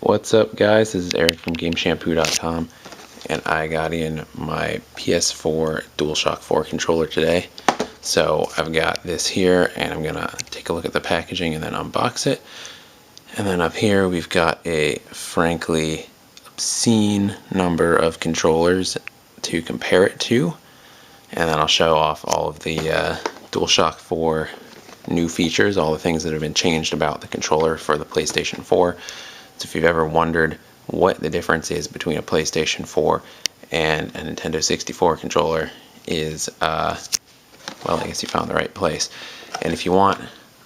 What's up, guys? This is Eric from GameShampoo.com, and I got in my PS4 DualShock 4 controller today. So I've got this here, and I'm gonna take a look at the packaging and then unbox it. And then up here we've got a frankly obscene number of controllers to compare it to, and then I'll show off all of the DualShock 4 new features, all the things that have been changed about the controller for the PlayStation 4. So if you've ever wondered what the difference is between a PlayStation 4 and a Nintendo 64 controller is, well, I guess you found the right place. And if you want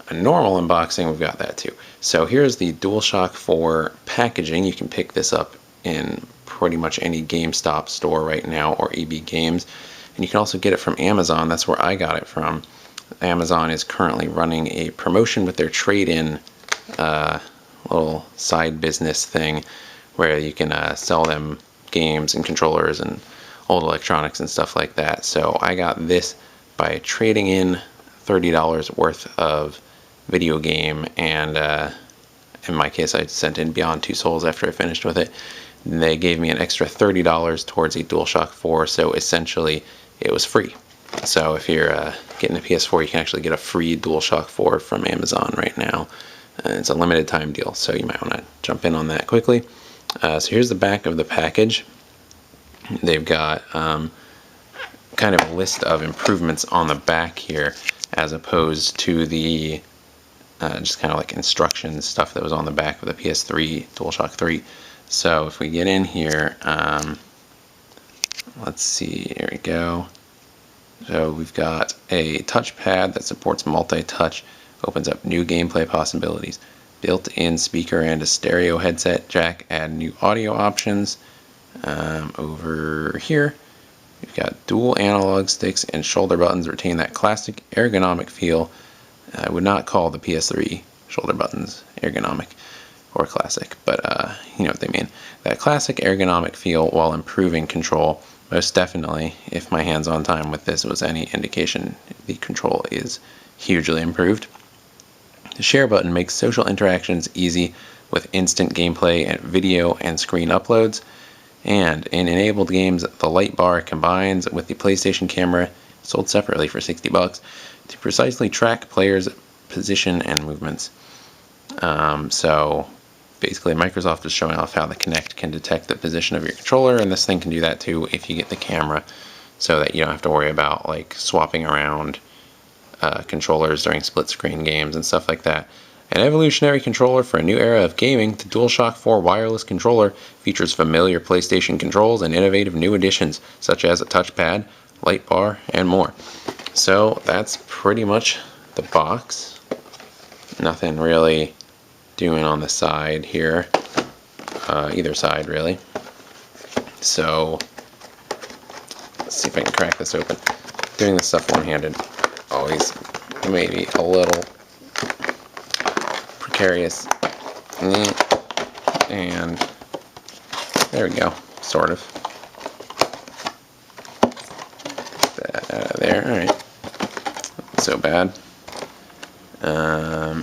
a normal unboxing, we've got that too. So here's the DualShock 4 packaging. You can pick this up in pretty much any GameStop store right now, or EB Games. And you can also get it from Amazon. That's where I got it from. Amazon is currently running a promotion with their trade-in little side business thing where you can sell them games and controllers and old electronics and stuff like that. So I got this by trading in $30 worth of video game, and in my case I sent in Beyond Two Souls after I finished with it. And they gave me an extra $30 towards a DualShock 4, so essentially it was free. So if you're getting a PS4, you can actually get a free DualShock 4 from Amazon right now. It's a limited time deal, so you might want to jump in on that quickly. So here's the back of the package. They've got kind of a list of improvements on the back here, as opposed to the just kind of like instructions stuff that was on the back of the PS3 DualShock 3. So if we get in here, let's see, here we go. So we've got a touchpad that supports multi-touch, opens up new gameplay possibilities. Built-in speaker and a stereo headset jack add new audio options. Over here, we've got dual analog sticks and shoulder buttons retain that classic ergonomic feel. I would not call the PS3 shoulder buttons ergonomic or classic, but you know what they mean. That classic ergonomic feel while improving control. Most definitely, if my hands-on time with this was any indication, the control is hugely improved. The share button makes social interactions easy with instant gameplay and video and screen uploads. And in enabled games, the light bar combines with the PlayStation camera, sold separately for $60, to precisely track players' position and movements. So basically Microsoft is showing off how the Kinect can detect the position of your controller, and this thing can do that too if you get the camera, so that you don't have to worry about like swapping around controllers during split screen games and stuff like that. An evolutionary controller for a new era of gaming, the DualShock 4 wireless controller features familiar PlayStation controls and innovative new additions such as a touchpad, light bar, and more. So that's pretty much the box. Nothing really doing on the side here, either side really. So let's see if I can crack this open. Doing this stuff one-handed always maybe a little precarious, and there we go, sort of. That out of there. All right, not so bad.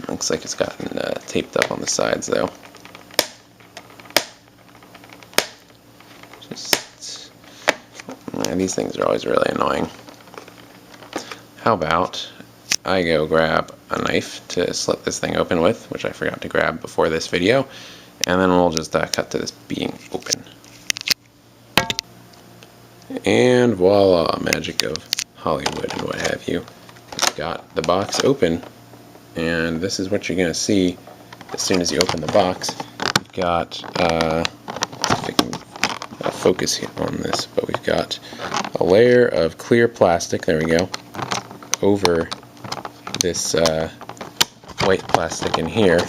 Looks like it's gotten taped up on the sides though. These things are always really annoying. How about I go grab a knife to slit this thing open with, which I forgot to grab before this video, and then we'll just cut to this being open. And voila, magic of Hollywood and what have you. We've got the box open, and this is what you're going to see as soon as you open the box. We've got, see if I can focus here on this, but we've got a layer of clear plastic, there we go, over this white plastic in here,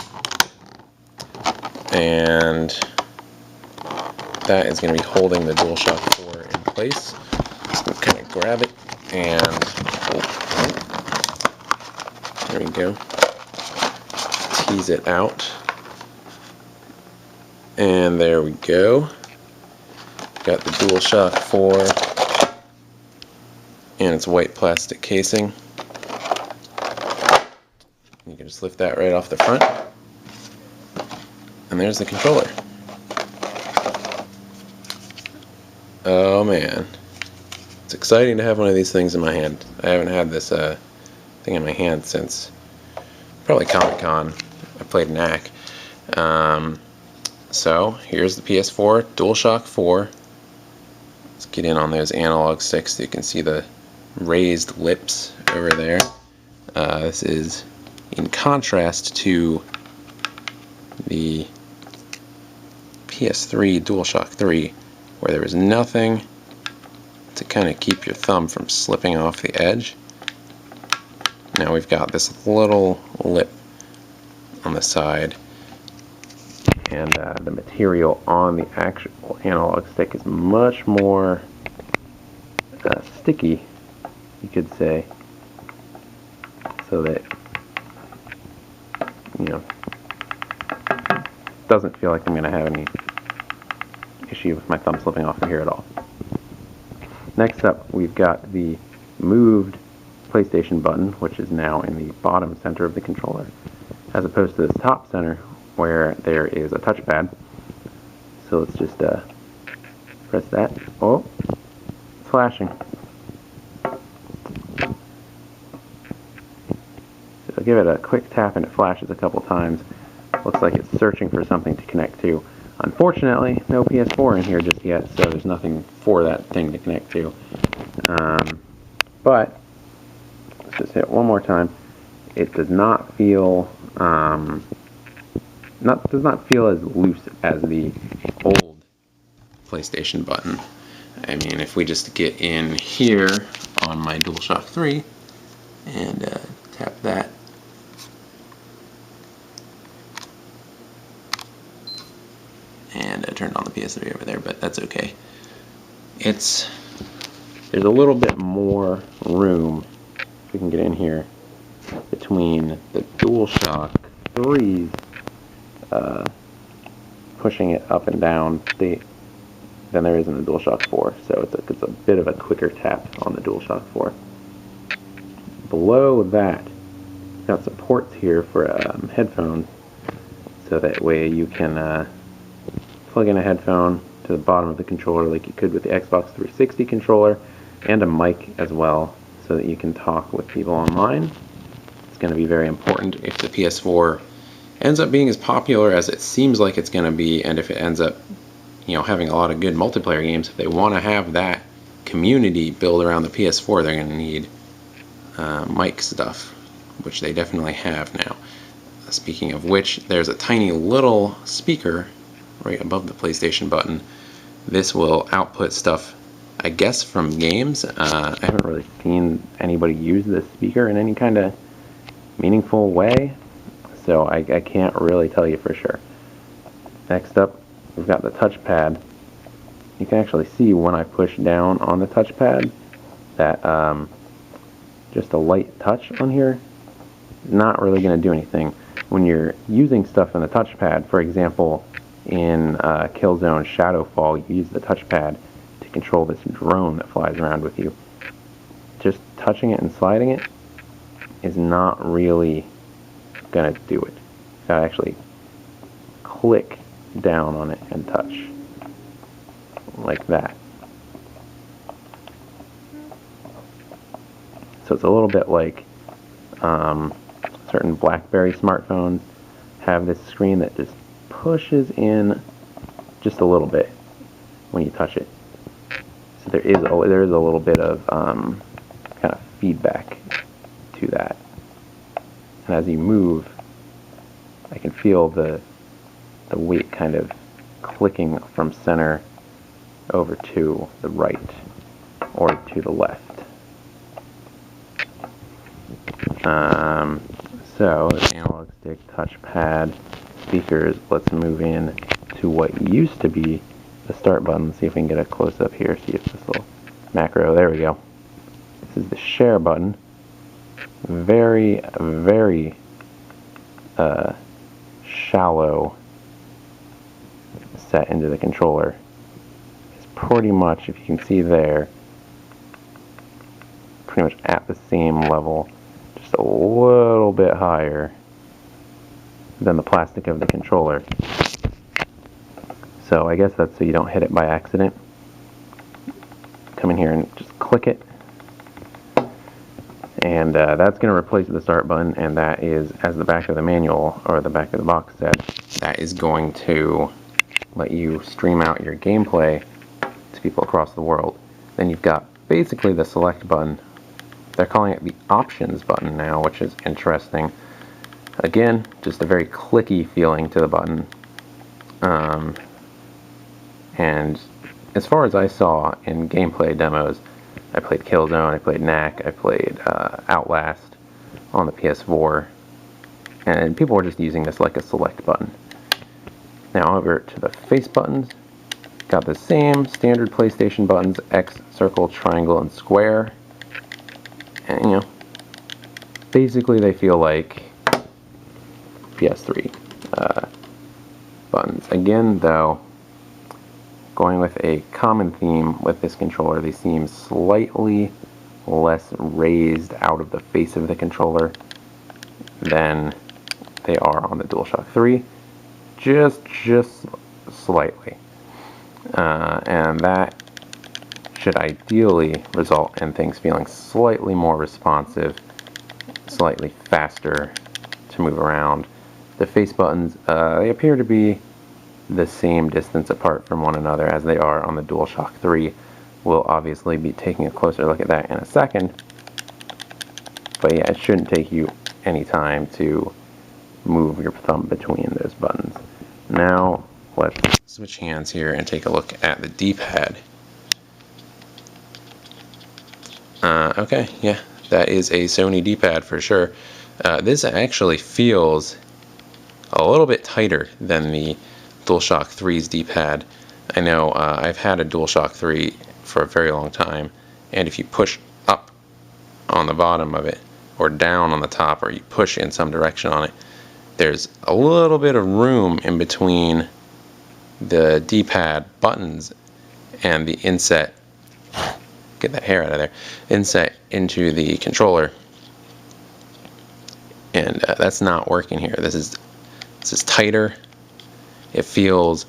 and that is going to be holding the DualShock 4 in place. Just going to kind of grab it and there we go, tease it out, and there we go. Got the DualShock 4 and its white plastic casing. You can just lift that right off the front, and there's the controller. Oh man, it's exciting to have one of these things in my hand. I haven't had this thing in my hand since probably Comic-Con. I played Knack. So here's the PS4 DualShock 4. Let's get in on those analog sticks so you can see the raised lips over there. This is in contrast to the PS3 DualShock 3, where there was nothing to kind of keep your thumb from slipping off the edge. Now we've got this little lip on the side, and the material on the actual analog stick is much more sticky, you could say, so that, you know, doesn't feel like I'm going to have any issue with my thumb slipping off of here at all. Next up, we've got the moved PlayStation button, which is now in the bottom center of the controller, as opposed to this top center where there is a touchpad. So let's just press that. Oh, it's flashing. So I'll give it a quick tap and it flashes a couple times. Looks like it's searching for something to connect to. Unfortunately, no PS4 in here just yet, so there's nothing for that thing to connect to. But let's just hit it one more time. It does not feel does not feel as loose as the old PlayStation button. I mean, if we just get in here on my DualShock 3 and tap that, and I turned on the PS3 over there, but that's okay. There's a little bit more room, if we can get in here, between the DualShock 3's pushing it up and down than there is in the DualShock 4. So it's a bit of a quicker tap on the DualShock 4. Below that, we've got some ports here for headphones, so that way you can plug in a headphone to the bottom of the controller like you could with the Xbox 360 controller, and a mic as well, so that you can talk with people online. It's going to be very important if the PS4 ends up being as popular as it seems like it's going to be, and if it ends up, you know, having a lot of good multiplayer games. If they want to have that community build around the PS4, they're going to need mic stuff, which they definitely have now. Speaking of which, there's a tiny little speaker right above the PlayStation button. This will output stuff, I guess, from games. I haven't really seen anybody use this speaker in any kind of meaningful way, so I can't really tell you for sure. Next up, we've got the touchpad. You can actually see when I push down on the touchpad that just a light touch on here is not really going to do anything. When you're using stuff in the touchpad, for example, in Killzone Shadowfall, you use the touchpad to control this drone that flies around with you. Just touching it and sliding it is not really going to do it. You gotta actually click down on it and touch like that. So it's a little bit like certain BlackBerry smartphones have this screen that just pushes in just a little bit when you touch it. So there is a little bit of kind of feedback to that. And as you move, I can feel the weight kind of clicking from center over to the right or to the left. So the analog stick, touchpad, speakers. Let's move in to what used to be the start button. See if we can get a close up here. See if this little macro. There we go. This is the share button. Very, very shallow set into the controller. It's pretty much, if you can see there, pretty much at the same level, just a little bit higher than the plastic of the controller. So I guess that's so you don't hit it by accident. here and just click it. And that's going to replace the start button, and that is, as the back of the manual, or the back of the box said, that is going to let you stream out your gameplay to people across the world. Then you've got basically the select button. They're calling it the options button now, which is interesting. Again, just a very clicky feeling to the button. And as far as I saw in gameplay demos, I played Killzone, I played Knack, I played Outlast on the PS4, and people were just using this like a select button. Now over to the face buttons, got the same standard PlayStation buttons, X, circle, triangle, and square. And, you know, basically they feel like PS3 buttons. Again, though, going with a common theme with this controller, they seem slightly less raised out of the face of the controller than they are on the DualShock 3. Just slightly. And that should ideally result in things feeling slightly more responsive, slightly faster to move around. The face buttons, they appear to be the same distance apart from one another as they are on the DualShock 3. We'll obviously be taking a closer look at that in a second. But yeah, it shouldn't take you any time to move your thumb between those buttons. Now, let's switch hands here and take a look at the D-pad. Okay, yeah, that is a Sony D-pad for sure. This actually feels a little bit tighter than the DualShock 3's D-pad. I know I've had a DualShock 3 for a very long time, and if you push up on the bottom of it, or down on the top, or you push in some direction on it, there's a little bit of room in between the D-pad buttons and the inset, get that hair out of there, inset into the controller, and that's not working here. This is tighter. It feels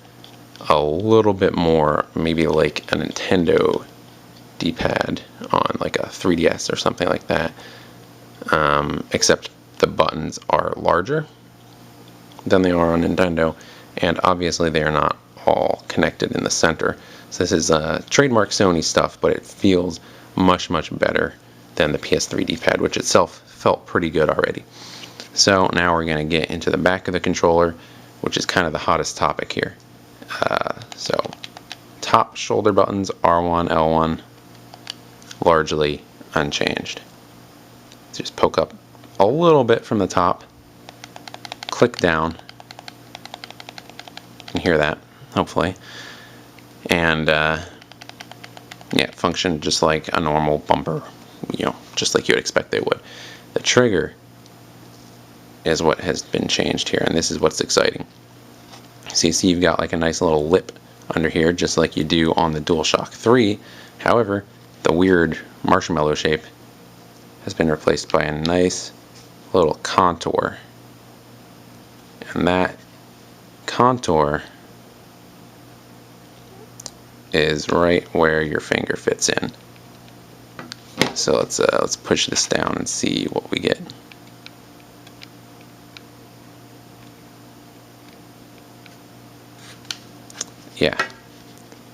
a little bit more maybe like a Nintendo D-pad on like a 3DS or something like that, except the buttons are larger than they are on Nintendo, and obviously they are not all connected in the center. So this is trademark Sony stuff, but it feels much better than the PS3 D-pad, which itself felt pretty good already. So now we're going to get into the back of the controller, which is kind of the hottest topic here. So top shoulder buttons, R1, L1, largely unchanged. Just poke up a little bit from the top, click down, you can hear that, hopefully, and yeah, function just like a normal bumper, you know, just like you would expect they would. The trigger is what has been changed here, and this is what's exciting. So you see you've got like a nice little lip under here, just like you do on the DualShock 3. However, the weird marshmallow shape has been replaced by a nice little contour. And that contour is right where your finger fits in. So let's push this down and see what we get. Yeah,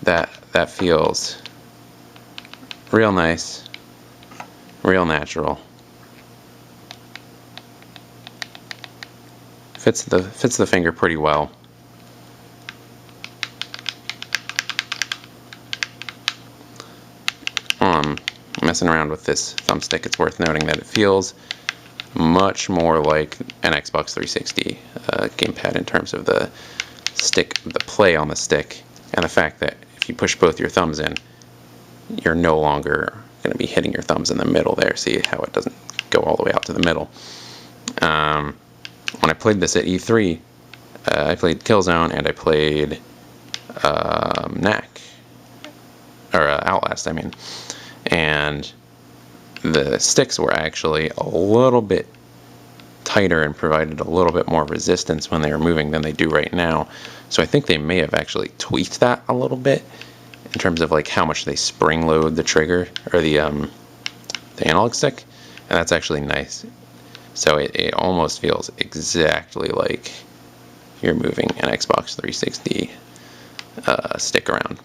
that feels real nice, real natural. Fits the finger pretty well. Messing around with this thumbstick, it's worth noting that it feels much more like an Xbox 360 gamepad in terms of the stick, the play on the stick, and the fact that if you push both your thumbs in, you're no longer going to be hitting your thumbs in the middle there. See how it doesn't go all the way out to the middle. When I played this at E3, I played Killzone and I played Knack, or Outlast, I mean, and the sticks were actually a little bit tighter and provided a little bit more resistance when they were moving than they do right now. So I think they may have actually tweaked that a little bit, in terms of like how much they spring load the trigger or the analog stick, and that's actually nice. So it almost feels exactly like you're moving an Xbox 360 stick around.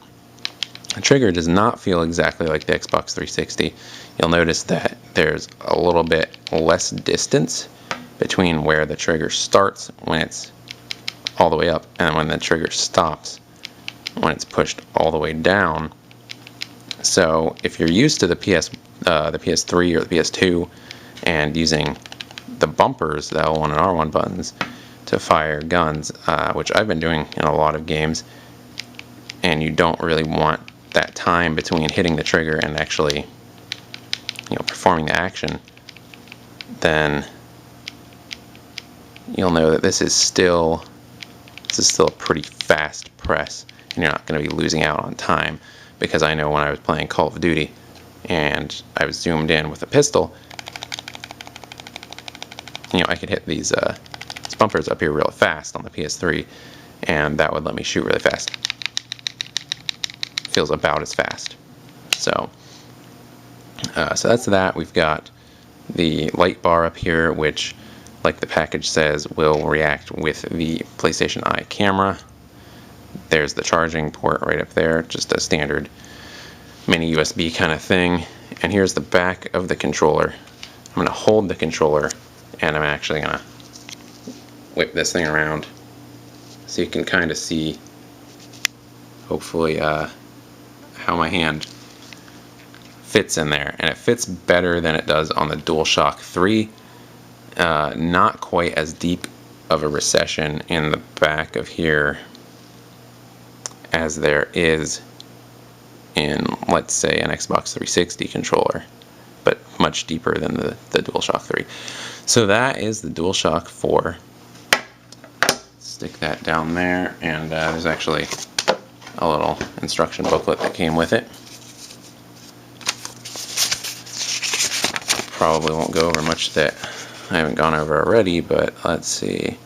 The trigger does not feel exactly like the Xbox 360. You'll notice that there's a little bit less distance between where the trigger starts when it's all the way up and when the trigger stops when it's pushed all the way down. So if you're used to the PS3 or the PS2 and using the bumpers, the L1 and R1 buttons to fire guns, which I've been doing in a lot of games, and you don't really want that time between hitting the trigger and actually, performing the action, then you'll know that this is still a pretty fast press, and you're not going to be losing out on time, because I know when I was playing Call of Duty and I was zoomed in with a pistol, I could hit these bumpers up here real fast on the PS3, and that would let me shoot really fast. Feels about as fast. So that's that. We've got the light bar up here, which, like the package says, will react with the PlayStation Eye camera. There's the charging port right up there, just a standard mini USB kind of thing. And here's the back of the controller. I'm going to hold the controller, and I'm actually going to whip this thing around so you can kind of see, hopefully, how my hand fits in there. And it fits better than it does on the DualShock 3. Not quite as deep of a recession in the back of here as there is in, let's say, an Xbox 360 controller, but much deeper than the DualShock 3. So that is the DualShock 4. Stick that down there, and there's actually a little instruction booklet that came with it. Probably won't go over much that I haven't gone over already, but let's see.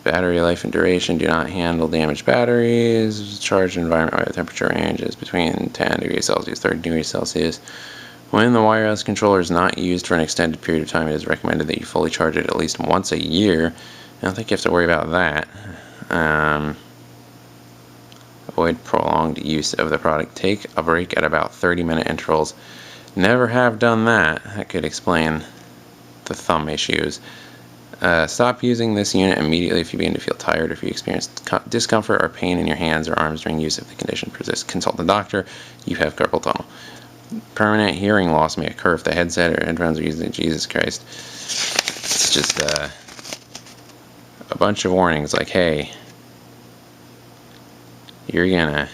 Battery life and duration: do not handle damaged batteries. Charge environment where the temperature range is between 10 degrees Celsius, 30 degrees Celsius. When the wireless controller is not used for an extended period of time, it is recommended that you fully charge it at least once a year. I don't think you have to worry about that. Avoid prolonged use of the product. Take a break at about 30-minute intervals. Never have done that. That could explain the thumb issues. Stop using this unit immediately if you begin to feel tired or if you experience discomfort or pain in your hands or arms during use. If the condition persists, consult the doctor. You have carpal tunnel. Permanent hearing loss may occur if the headset or headphones are using. Jesus Christ. It's just a bunch of warnings like, hey, you're gonna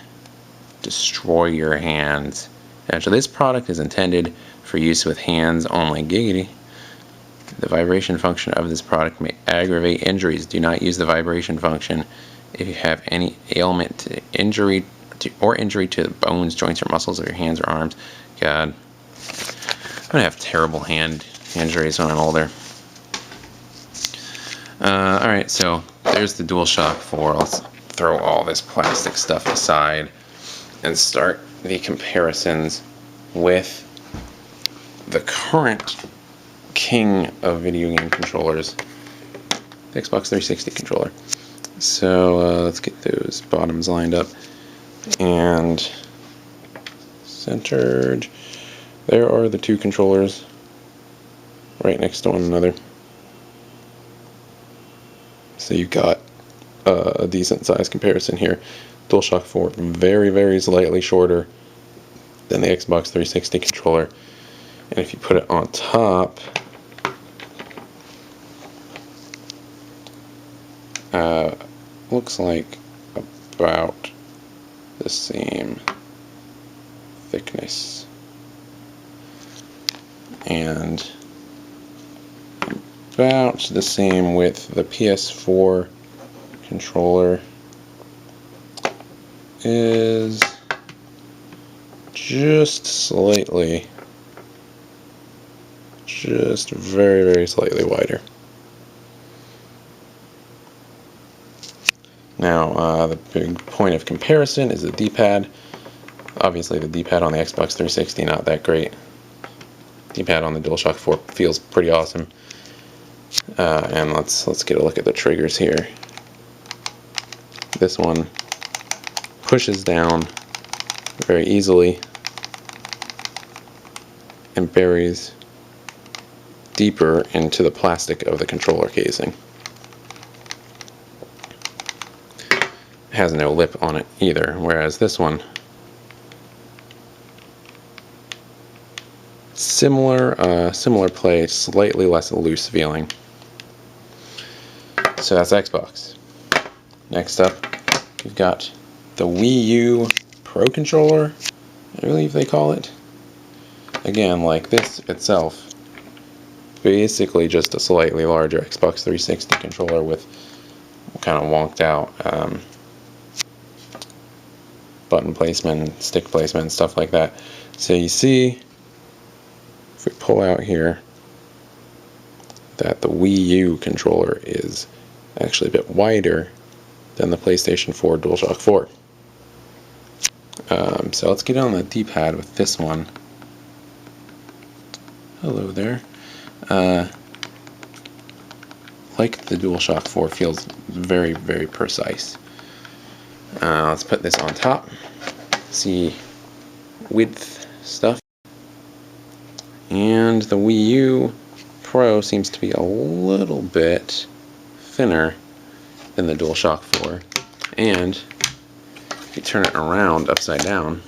destroy your hands. Actually, this product is intended for use with hands only. Giggity. The vibration function of this product may aggravate injuries. Do not use the vibration function if you have any ailment, injury to the bones, joints, or muscles of your hands or arms. God, I'm gonna have terrible hand injuries when I'm older. Alright, so there's the DualShock 4. Let's throw all this plastic stuff aside and start the comparisons with the current king of video game controllers, the Xbox 360 controller. So let's get those bottoms lined up and centered. There are the two controllers right next to one another. So you've got a decent size comparison here. DualShock 4, very, very slightly shorter than the Xbox 360 controller. And if you put it on top, looks like about the same thickness. And about the same with the PS4 controller. Is just slightly, just very, very slightly wider. Now, the big point of comparison is the D-pad. Obviously the D-pad on the Xbox 360 not that great. D-pad on the DualShock 4 feels pretty awesome. And let's get a look at the triggers here. This one pushes down very easily and buries deeper into the plastic of the controller casing. It has no lip on it either, whereas this one, similar play, slightly less loose feeling. So that's Xbox. Next up, we've got the Wii U Pro Controller, I believe they call it. Again, like this itself, basically just a slightly larger Xbox 360 controller with kind of wonked out button placement, stick placement, stuff like that. So you see, if we pull out here, that the Wii U controller is actually a bit wider than the PlayStation 4 DualShock 4. So let's get on the D-pad with this one. Hello there. Like the DualShock 4, feels very, very precise. Let's put this on top. See width stuff. And the Wii U Pro seems to be a little bit thinner than the DualShock 4. And if you turn it around upside down,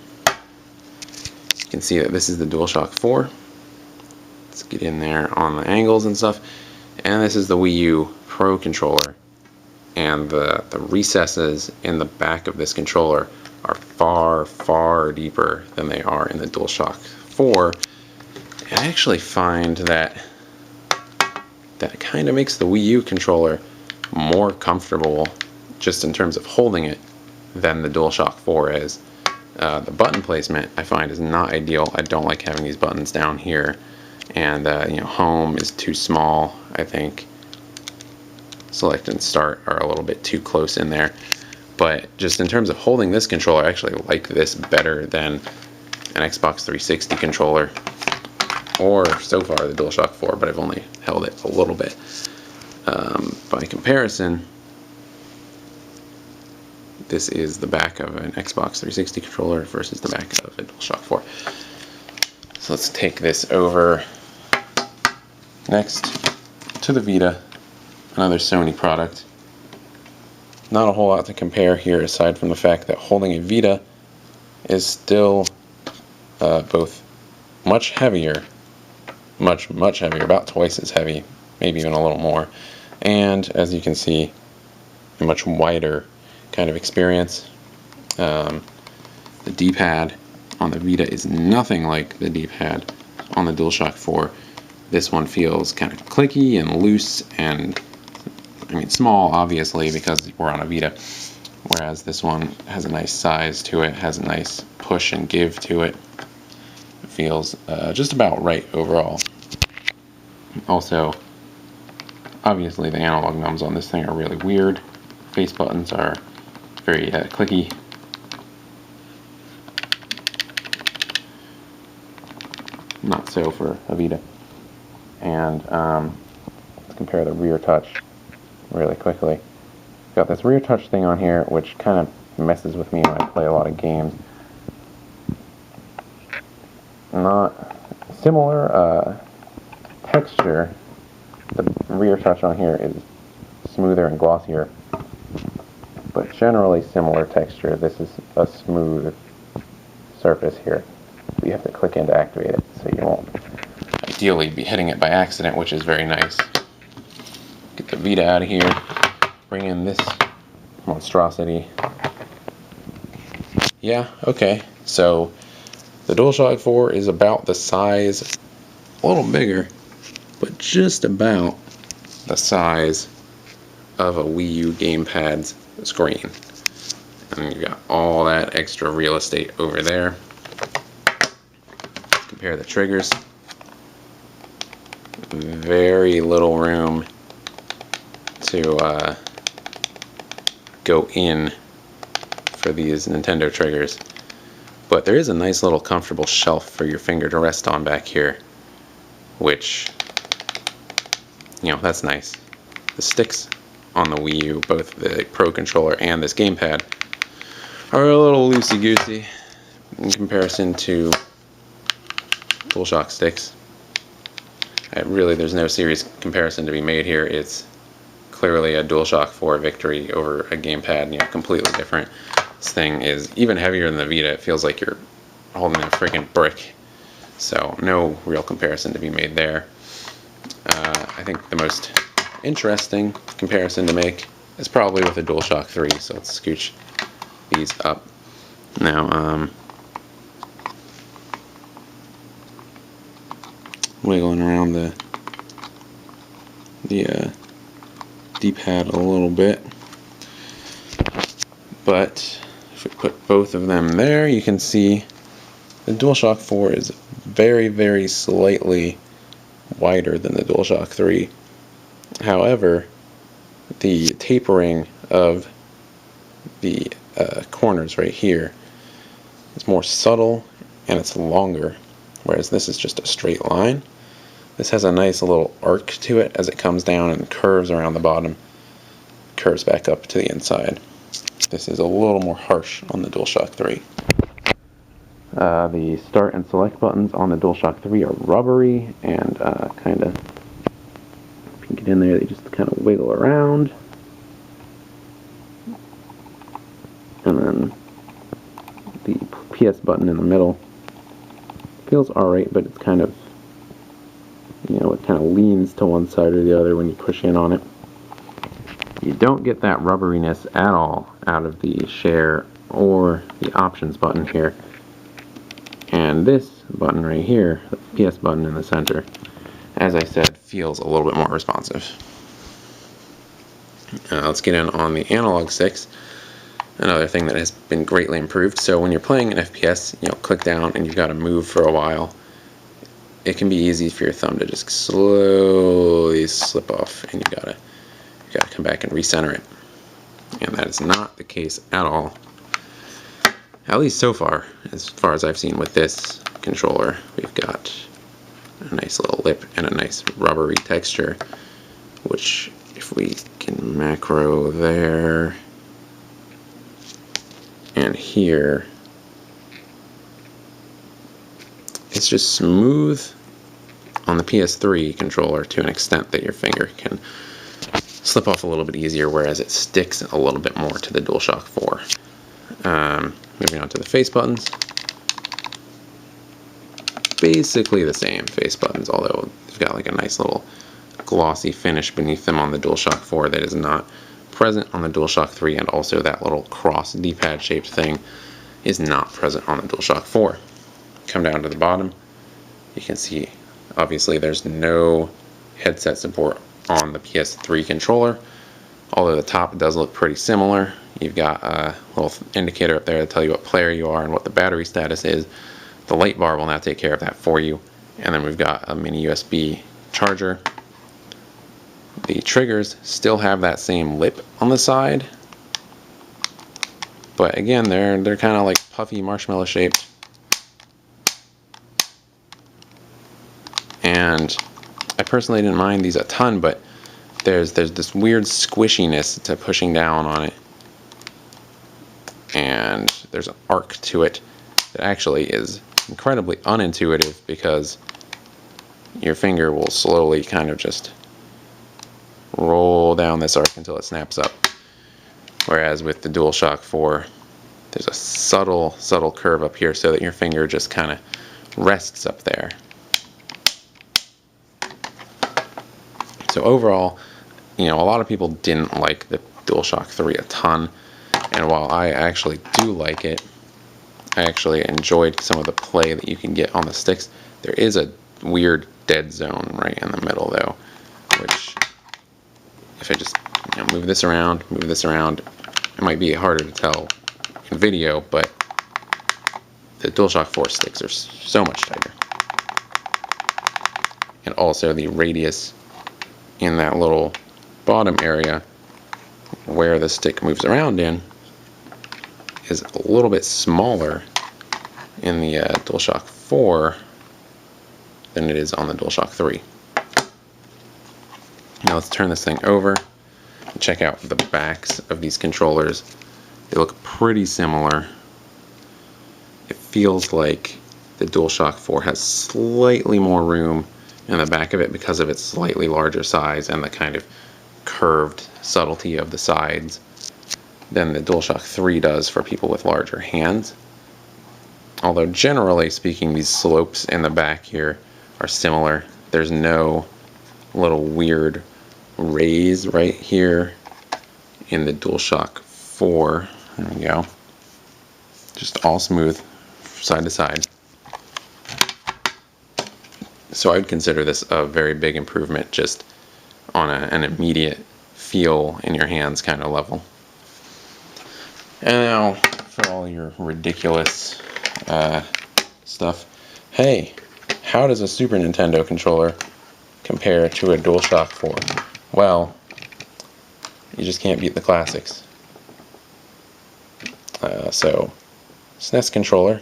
you can see that this is the DualShock 4. Let's get in there on the angles and stuff. And this is the Wii U Pro controller. And the recesses in the back of this controller are far, far deeper than they are in the DualShock 4. And I actually find that it kind of makes the Wii U controller more comfortable just in terms of holding it than the DualShock 4 is. The button placement I find is not ideal. I don't like having these buttons down here, and home is too small. I think select and start are a little bit too close in there. But just in terms of holding this controller, I actually like this better than an Xbox 360 controller, or so far the DualShock 4, but I've only held it a little bit. By comparison, this is the back of an Xbox 360 controller versus the back of a DualShock 4. So let's take this over next to the Vita, another Sony product. Not a whole lot to compare here aside from the fact that holding a Vita is still both much heavier, much heavier, about twice as heavy, maybe even a little more, and as you can see, a much wider kind of experience. The D-pad on the Vita is nothing like the D-pad on the DualShock 4. This one feels kind of clicky and loose, and small obviously because we're on a Vita, whereas this one has a nice size to it, has a nice push and give to it. It feels just about right overall. Also, obviously the analog numbs on this thing are really weird. Face buttons are very clicky. Not so for a Vita. And let's compare the rear touch really quickly. Got this rear touch thing on here, which kind of messes with me when I play a lot of games. Not similar texture. The rear touch on here is smoother and glossier, but generally similar texture. This is a smooth surface here. You have to click in to activate it, so you won't ideally be hitting it by accident, which is very nice. Get the Vita out of here, bring in this monstrosity. Yeah, okay, so the DualShock 4 is about the size, a little bigger, but just about the size of a Wii U gamepad's screen. And you've got all that extra real estate over there. Let's compare the triggers. Very little room to go in for these Nintendo triggers. But there is a nice little comfortable shelf for your finger to rest on back here, which, you know, that's nice. The sticks on the Wii U, both the Pro Controller and this gamepad, are a little loosey-goosey in comparison to DualShock sticks. Really, there's no serious comparison to be made here. It's clearly a DualShock 4 victory over a gamepad, you know, completely different. This thing is even heavier than the Vita. It feels like you're holding a freaking brick. So no real comparison to be made there. I think the most interesting comparison to make is probably with the DualShock 3. So let's scooch these up. Now, wiggling around the D-pad a little bit, but if we put both of them there, you can see the DualShock 4 is very, very slightly wider than the DualShock 3. However, the tapering of the corners right here is more subtle and it's longer, whereas this is just a straight line. This has a nice little arc to it as it comes down and curves around the bottom, curves back up to the inside. This is a little more harsh on the DualShock 3. The start and select buttons on the DualShock 3 are rubbery and kind of, if you get in there, they just kind of wiggle around. And then the PS button in the middle feels alright, but it's kind of, you know, it kind of leans to one side or the other when you push in on it. You don't get that rubberiness at all out of the share or the options button here. And this button right here, the PS button in the center, as I said, feels a little bit more responsive. Let's get in on the analog sticks. Another thing that has been greatly improved. So when you're playing an FPS, you know, click down and you've got to move for a while. It can be easy for your thumb to just slowly slip off, and you gotta come back and recenter it. And that is not the case at all. At least so far as I've seen with this controller. We've got a nice little lip and a nice rubbery texture, which if we can macro there and here, it's just smooth on the PS3 controller to an extent that your finger can slip off a little bit easier, whereas it sticks a little bit more to the DualShock 4. Moving on to the face buttons. Basically the same face buttons, although they've got like a nice little glossy finish beneath them on the DualShock 4 that is not present on the DualShock 3, and also that little cross D-pad shaped thing is not present on the DualShock 4. Come down to the bottom, you can see obviously there's no headset support on the PS3 controller, although the top does look pretty similar. You've got a little indicator up there to tell you what player you are and what the battery status is. The light bar will now take care of that for you. And then we've got a mini USB charger. The triggers still have that same lip on the side, but again, they're kind of like puffy marshmallow shaped. And I personally didn't mind these a ton, but there's this weird squishiness to pushing down on it, and there's an arc to it that actually is incredibly unintuitive, because your finger will slowly kind of just roll down this arc until it snaps up, whereas with the DualShock 4 there's a subtle curve up here so that your finger just kind of rests up there. So overall, you know, a lot of people didn't like the DualShock 3 a ton, and while I actually do like it, I actually enjoyed some of the play that you can get on the sticks. There is a weird dead zone right in the middle though, which if I just, you know, move this around, it might be harder to tell in video, but the DualShock 4 sticks are so much tighter. And also the radius in that little bottom area where the stick moves around in is a little bit smaller in the DualShock 4 than it is on the DualShock 3. Now let's turn this thing over and check out the backs of these controllers. They look pretty similar. It feels like the DualShock 4 has slightly more room in the back of it because of its slightly larger size and the kind of curved subtlety of the sides than the DualShock 3 does for people with larger hands. Although generally speaking, these slopes in the back here are similar. There's no little weird raise right here in the DualShock 4. There we go. Just all smooth, side to side. So I would consider this a very big improvement just on an immediate feel in your hands kind of level. And now for all your ridiculous stuff. Hey, how does a Super Nintendo controller compare to a DualShock 4? Well, you just can't beat the classics. So, SNES controller,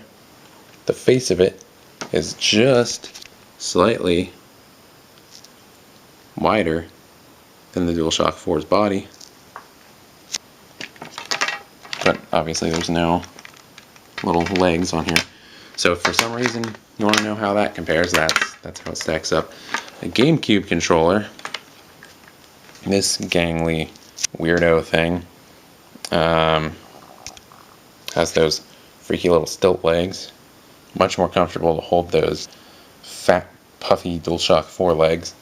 the face of it is just slightly wider than the DualShock 4's body. But obviously there's no little legs on here. So if for some reason you want to know how that compares, that's how it stacks up. A GameCube controller, this gangly weirdo thing, has those freaky little stilt legs. Much more comfortable to hold those fat, puffy DualShock 4 legs.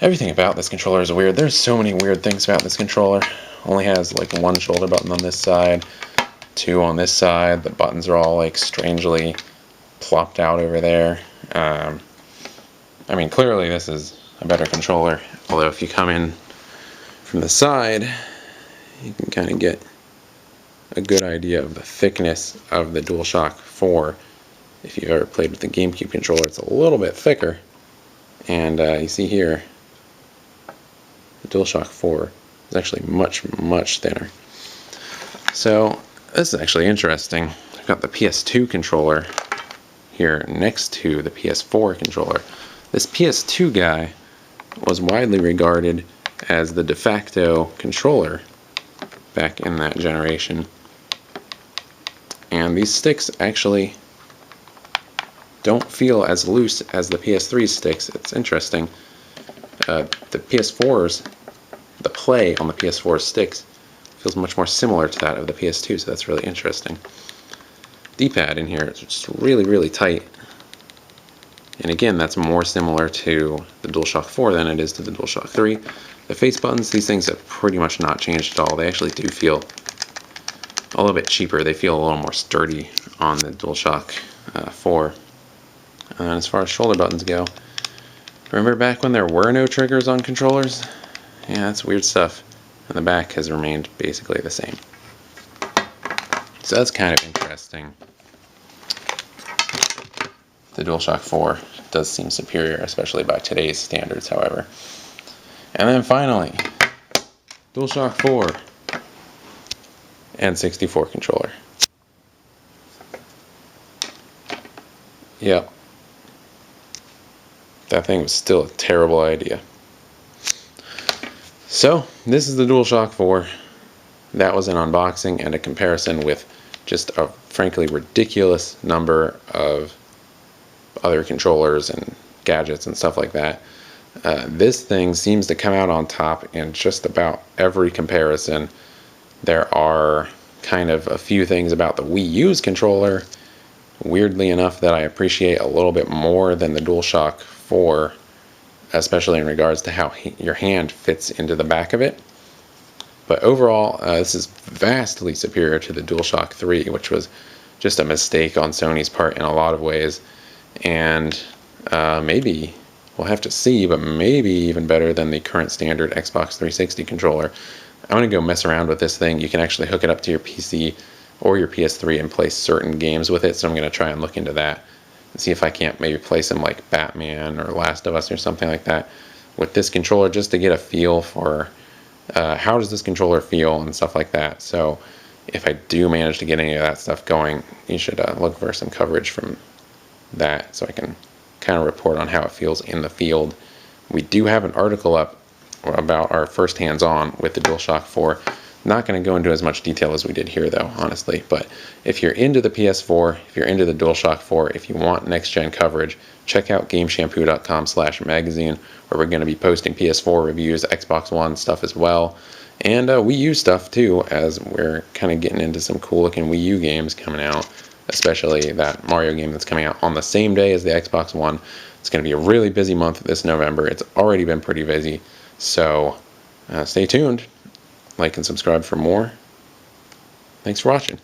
Everything about this controller is weird. There's so many weird things about this controller. Only has like one shoulder button on this side, two on this side. The buttons are all like strangely plopped out over there. I mean, clearly this is a better controller. Although if you come in from the side, you can kind of get a good idea of the thickness of the DualShock 4. If you've ever played with the GameCube controller, it's a little bit thicker. And you see here, the DualShock 4 is actually much, much thinner. So this is actually interesting. I've got the PS2 controller here next to the PS4 controller. This PS2 guy was widely regarded as the de facto controller back in that generation. And these sticks actually don't feel as loose as the PS3 sticks. It's interesting. The PS4's, the play on the PS4 sticks feels much more similar to that of the PS2, so that's really interesting. D-pad in here is just really, really tight. And again, that's more similar to the DualShock 4 than it is to the DualShock 3. The face buttons, these things have pretty much not changed at all. They actually do feel a little bit cheaper. They feel a little more sturdy on the DualShock 4. And as far as shoulder buttons go, remember back when there were no triggers on controllers? Yeah, that's weird stuff. And the back has remained basically the same. So that's kind of interesting. The DualShock 4 does seem superior, especially by today's standards, however. And then finally, DualShock 4 and 64 controller. Yep. That thing was still a terrible idea. So, this is the DualShock 4. That was an unboxing and a comparison with just a frankly ridiculous number of other controllers and gadgets and stuff like that. This thing seems to come out on top in just about every comparison. There are kind of a few things about the Wii U's controller, weirdly enough, that I appreciate a little bit more than the DualShock 4, especially in regards to how your hand fits into the back of it. But overall, this is vastly superior to the DualShock 3, which was just a mistake on Sony's part in a lot of ways. And maybe, we'll have to see, but maybe even better than the current standard Xbox 360 controller. I'm going to go mess around with this thing. You can actually hook it up to your PC or your PS3 and play certain games with it, so I'm going to try and look into that and see if I can't maybe play some like Batman or Last of Us or something like that with this controller, just to get a feel for how does this controller feel and stuff like that. So if I do manage to get any of that stuff going, you should look for some coverage from that so I can kind of report on how it feels in the field. We do have an article up about our first hands-on with the DualShock 4. Not going to go into as much detail as we did here though, honestly, but if you're into the PS4, if you're into the DualShock 4, if you want next-gen coverage, check out gameshampoo.com/magazine, where we're going to be posting PS4 reviews, Xbox One stuff as well, and Wii U stuff too, as we're kind of getting into some cool-looking Wii U games coming out, especially that Mario game that's coming out on the same day as the Xbox One. It's going to be a really busy month this November. It's already been pretty busy, so stay tuned. Like and subscribe for more. Thanks for watching.